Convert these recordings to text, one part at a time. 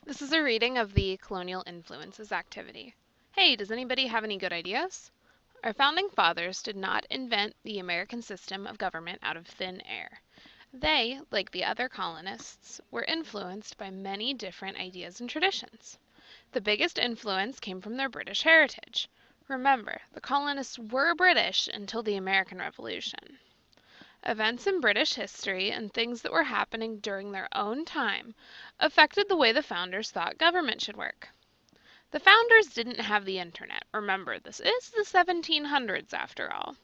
This is a reading of the Colonial Influences activity. Hey, does anybody have any good ideas? Our founding fathers did not invent the American system of government out of thin air. They, like the other colonists, were influenced by many different ideas and traditions. The biggest influence came from their British heritage. Remember, the colonists were British until the American Revolution. Events in British history and things that were happening during their own time affected the way the founders thought government should work. The founders didn't have the internet. Remember, this is the 1700s after all.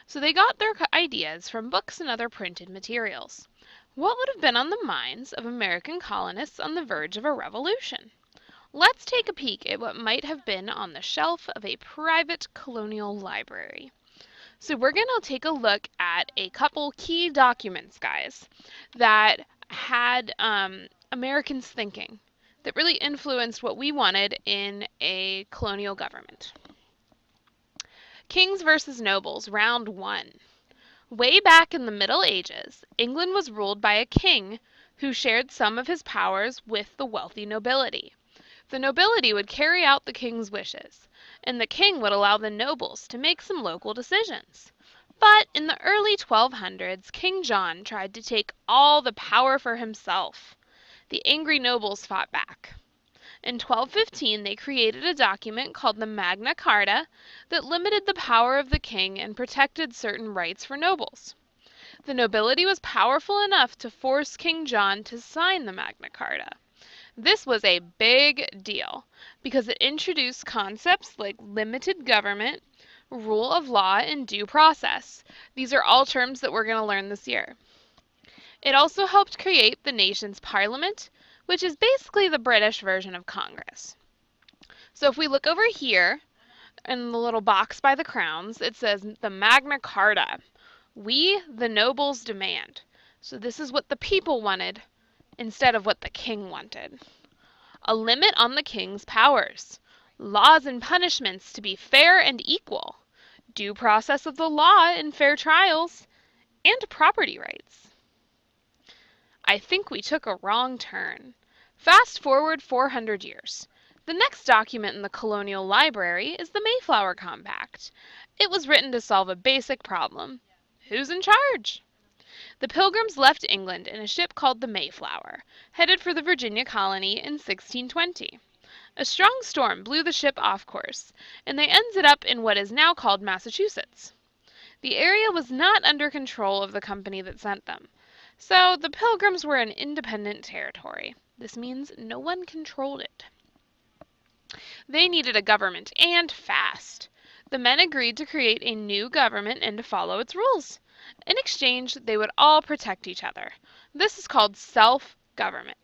So they got their ideas from books and other printed materials. What would have been on the minds of American colonists on the verge of a revolution? Let's take a peek at what might have been on the shelf of a private colonial library. So we're going to take a look at a couple key documents, guys, that had Americans thinking, that really influenced what we wanted in a colonial government. Kings versus Nobles, Round 1. Way back in the Middle Ages, England was ruled by a king who shared some of his powers with the wealthy nobility. The nobility would carry out the king's wishes, and the king would allow the nobles to make some local decisions. But in the early 1200s, King John tried to take all the power for himself. The angry nobles fought back. In 1215, they created a document called the Magna Carta that limited the power of the king and protected certain rights for nobles. The nobility was powerful enough to force King John to sign the Magna Carta. This was a big deal because it introduced concepts like limited government, rule of law, and due process. These are all terms that we're going to learn this year. It also helped create the nation's parliament, which is basically the British version of Congress. So if we look over here in the little box by the crowns, it says the Magna Carta. We, the nobles, demand. So this is what the people wanted instead of what the king wanted. A limit on the king's powers. Laws and punishments to be fair and equal. Due process of the law and fair trials. And property rights. I think we took a wrong turn. Fast forward 400 years. The next document in the Colonial Library is the Mayflower Compact. It was written to solve a basic problem. Who's in charge? The Pilgrims left England in a ship called the Mayflower, headed for the Virginia colony in 1620. A strong storm blew the ship off course, and they ended up in what is now called Massachusetts. The area was not under control of the company that sent them, so the Pilgrims were in independent territory. This means no one controlled it. They needed a government, and fast. The men agreed to create a new government and to follow its rules. In exchange, they would all protect each other. This is called self-government.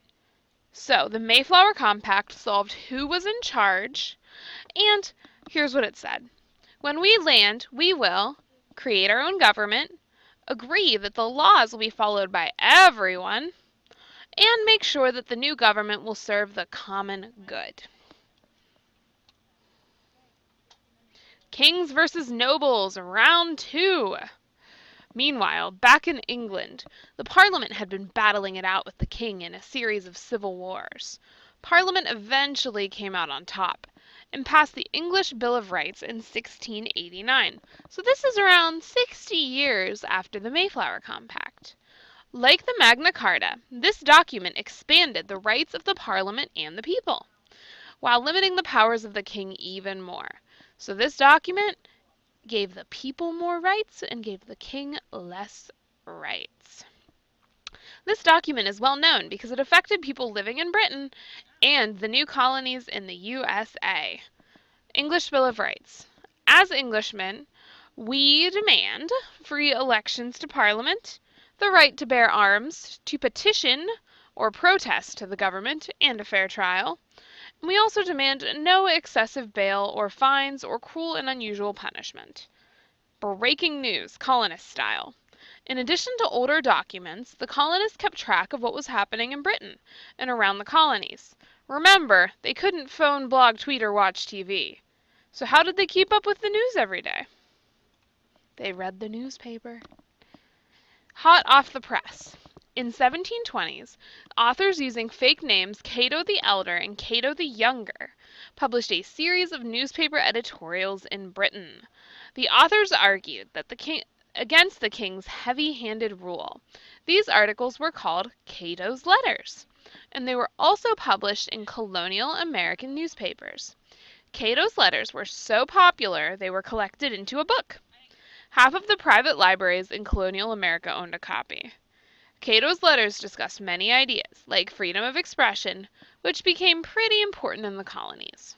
So, the Mayflower Compact solved who was in charge, and here's what it said. When we land, we will create our own government, agree that the laws will be followed by everyone, and make sure that the new government will serve the common good. Kings versus Nobles, Round 2. Meanwhile, back in England, the Parliament had been battling it out with the king in a series of civil wars. Parliament eventually came out on top and passed the English Bill of Rights in 1689. So this is around 60 years after the Mayflower Compact. Like the Magna Carta, this document expanded the rights of the Parliament and the people, while limiting the powers of the king even more. So this document gave the people more rights and gave the king less rights. This document is well known because it affected people living in Britain and the new colonies in the USA. English Bill of Rights. As Englishmen, we demand free elections to Parliament, the right to bear arms, to petition or protest to the government, and a fair trial. We also demand no excessive bail or fines or cruel and unusual punishment. Breaking news, colonist style. In addition to older documents, the colonists kept track of what was happening in Britain and around the colonies. Remember, they couldn't phone, blog, tweet, or watch TV. So how did they keep up with the news every day? They read the newspaper. Hot off the press. In 1720s, authors using fake names Cato the Elder and Cato the Younger published a series of newspaper editorials in Britain. The authors argued that against the king's heavy-handed rule. These articles were called Cato's Letters, and they were also published in colonial American newspapers. Cato's letters were so popular they were collected into a book. Half of the private libraries in colonial America owned a copy. Cato's letters discussed many ideas, like freedom of expression, which became pretty important in the colonies.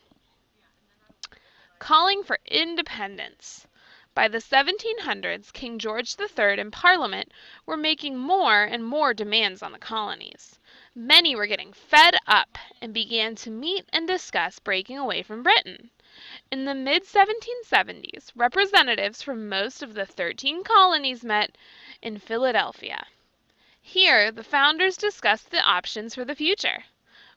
Calling for independence. By the 1700s, King George III and Parliament were making more and more demands on the colonies. Many were getting fed up and began to meet and discuss breaking away from Britain. In the mid-1770s, representatives from most of the 13 colonies met in Philadelphia. Here, the founders discussed the options for the future.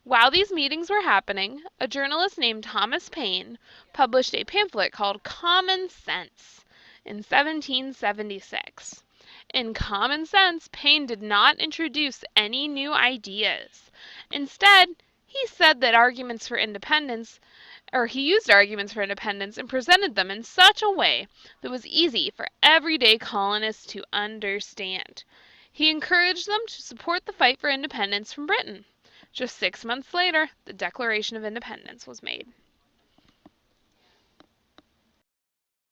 While these meetings were happening, a journalist named Thomas Paine published a pamphlet called Common Sense in 1776. In Common Sense, Paine did not introduce any new ideas. Instead, he said that he used arguments for independence and presented them in such a way that was easy for everyday colonists to understand. He encouraged them to support the fight for independence from Britain. Just 6 months later, the Declaration of Independence was made.